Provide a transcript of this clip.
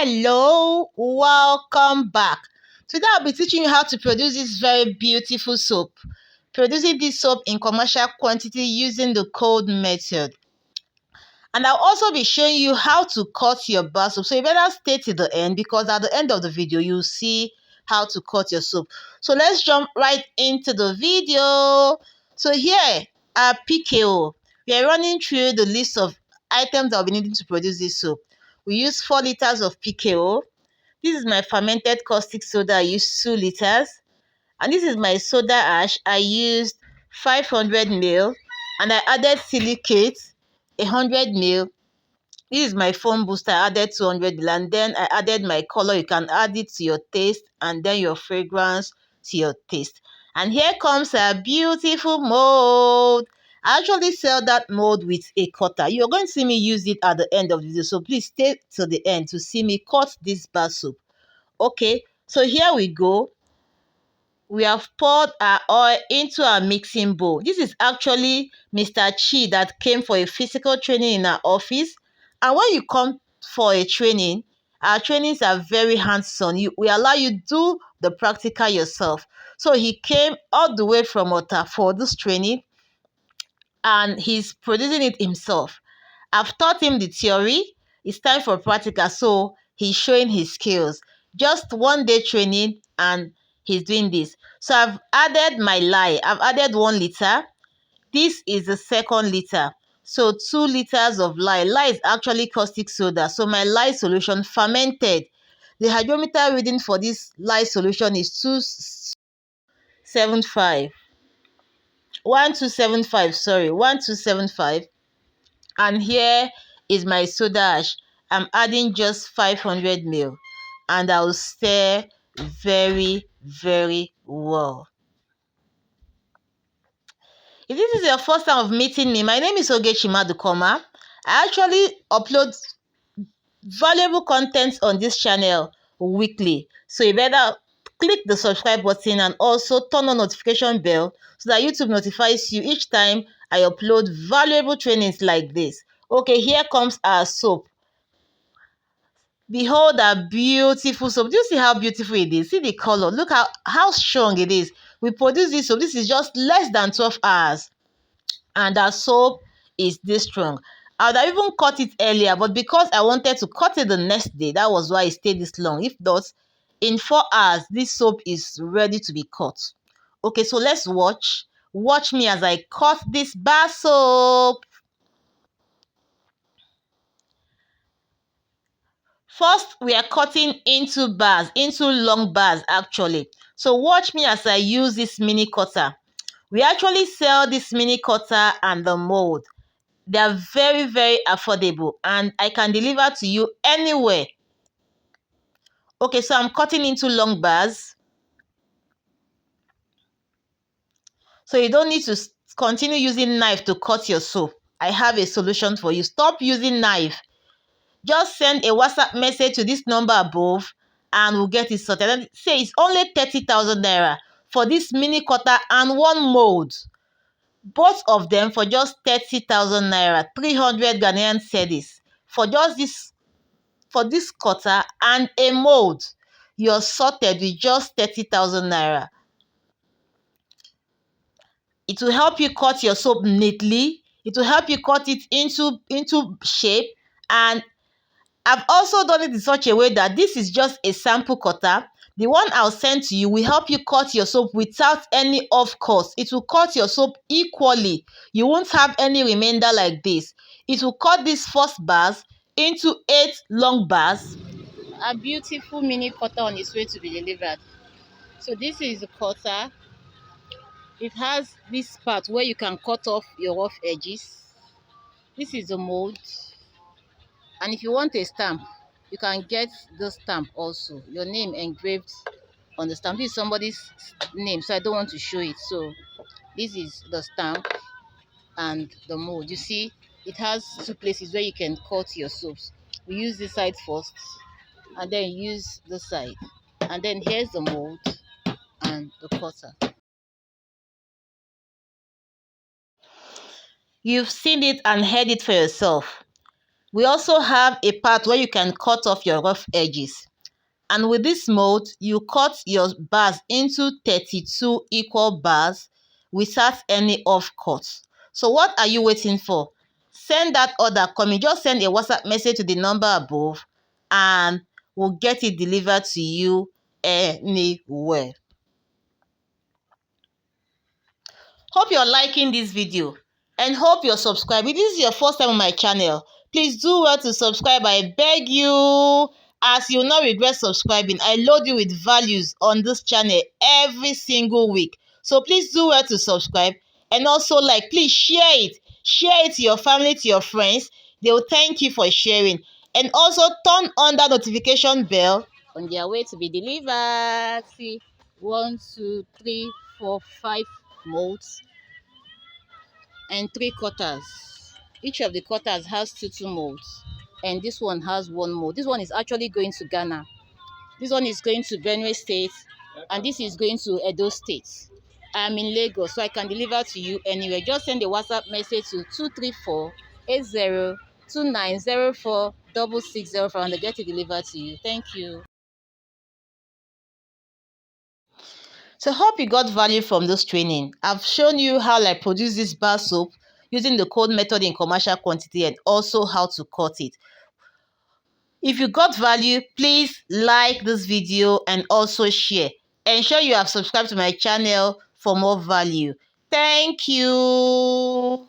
Hello, welcome back. Today I'll be teaching you how to produce this very beautiful soap. Producing this soap in commercial quantity using the cold method. And I'll also be showing you how to cut your bar soap. So you better stay till the end because at the end of the video, you'll see how to cut your soap. So let's jump right into the video. So here are PKO. We are running through the list of items that we'll be needing to produce this soap. We use 4 liters of PKO. This is my fermented caustic soda. I used 2 liters. And this is my soda ash. I used 500 ml. And I added silicate, 100 ml. This is my foam booster. I added 200 ml. And then I added my color. You can add it to your taste. And then your fragrance to your taste. And here comes a beautiful mold. I actually sell that mold with a cutter. You're going to see me use it at the end of the video. So please stay till the end to see me cut this bar soap. Okay, so here we go. We have poured our oil into our mixing bowl. This is actually Mr. Chi that came for a physical training in our office. And when you come for a training, our trainings are very hands-on. We allow you to do the practical yourself. So he came all the way from Otta for this training and he's producing it himself. I've taught him the theory. It's time for practical. So he's showing his skills. Just 1 day training and he's doing this. So I've added my lye. I've added 1 liter. This is the second liter. So 2 liters of lye. Lye is actually caustic soda. So my lye solution fermented. The hydrometer reading for this lye solution is 275. 1275, sorry, 1275. And here is my soda ash. I'm adding just 500 ml. And I'll stir very, very well. If this is your first time of meeting me, my name is Ogechi Madukoma. I actually upload valuable content on this channel weekly. So you better click the subscribe button and also turn on notification bell so that YouTube notifies you each time I upload valuable trainings like this. Okay, here comes our soap. Behold our beautiful soap. Do you see how beautiful it is? See the color. Look how strong it is. We produce this soap. This is just less than 12 hours. And our soap is this strong. I would have even cut it earlier, but because I wanted to cut it the next day, that was why it stayed this long. If not, in 4 hours, this soap is ready to be cut. Okay, so let's watch. Watch me as I cut this bar soap. First, we are cutting into bars, into long bars actually. So watch me as I use this mini cutter. We actually sell this mini cutter and the mold. They are very, very affordable and I can deliver to you anywhere. Okay, so I'm cutting into long bars. So you don't need to continue using knife to cut your soap. I have a solution for you. Stop using knife. Just send a WhatsApp message to this number above and we'll get it sorted. And say it's only 30,000 naira for this mini cutter and 1 mold. Both of them for just 30,000 naira, 300 Ghanaian cedis. For just this cutter and a mold, you're sorted with just 30,000 naira. It will help you cut your soap neatly. It will help you cut it into shape. And I've also done it in such a way that this is just a sample cutter. The one I'll send to you will help you cut your soap without any off course. It will cut your soap equally. You won't have any remainder like this. It will cut these first bars into 8 long bars. A beautiful mini cutter on its way to be delivered. So this is the cutter. It has this part where you can cut off your rough edges. This is the mold. And if you want a stamp, you can get the stamp also. Your name engraved on the stamp. This is somebody's name, so I don't want to show it. So this is the stamp and the mold. You see, it has 2 places where you can cut your soaps. We use this side first, and then use this side. And then here's the mold and the cutter. You've seen it and heard it for yourself. We also have a part where you can cut off your rough edges. And with this mold, you cut your bars into 32 equal bars without any off cuts. So what are you waiting for? Send that order coming. Just send a WhatsApp message to the number above and we'll get it delivered to you anywhere. Hope you're liking this video and hope you're subscribed. If this is your first time on my channel, please do well to subscribe. I beg you, as you will not regret subscribing. I load you with values on this channel every single week. So please do well to subscribe and also like, please share it. Share it to your family, to your friends. They will thank you for sharing. And also turn on that notification bell on their way to be delivered. See, 1, 2, 3, 4, 5 molds and 3 cutters. Each of the cutters has two molds, and this one has 1 mold. This one is actually going to Ghana. This one is going to Benue State, and this is going to Edo State. I'm in Lagos, so I can deliver to you anywhere. Just send a WhatsApp message to 234-802904-6604 and they'll get it delivered to you. Thank you. So hope you got value from this training. I've shown you how I produce this bar soap using the cold method in commercial quantity and also how to cut it. If you got value, please like this video and also share. Ensure you have subscribed to my channel for more value. Thank you.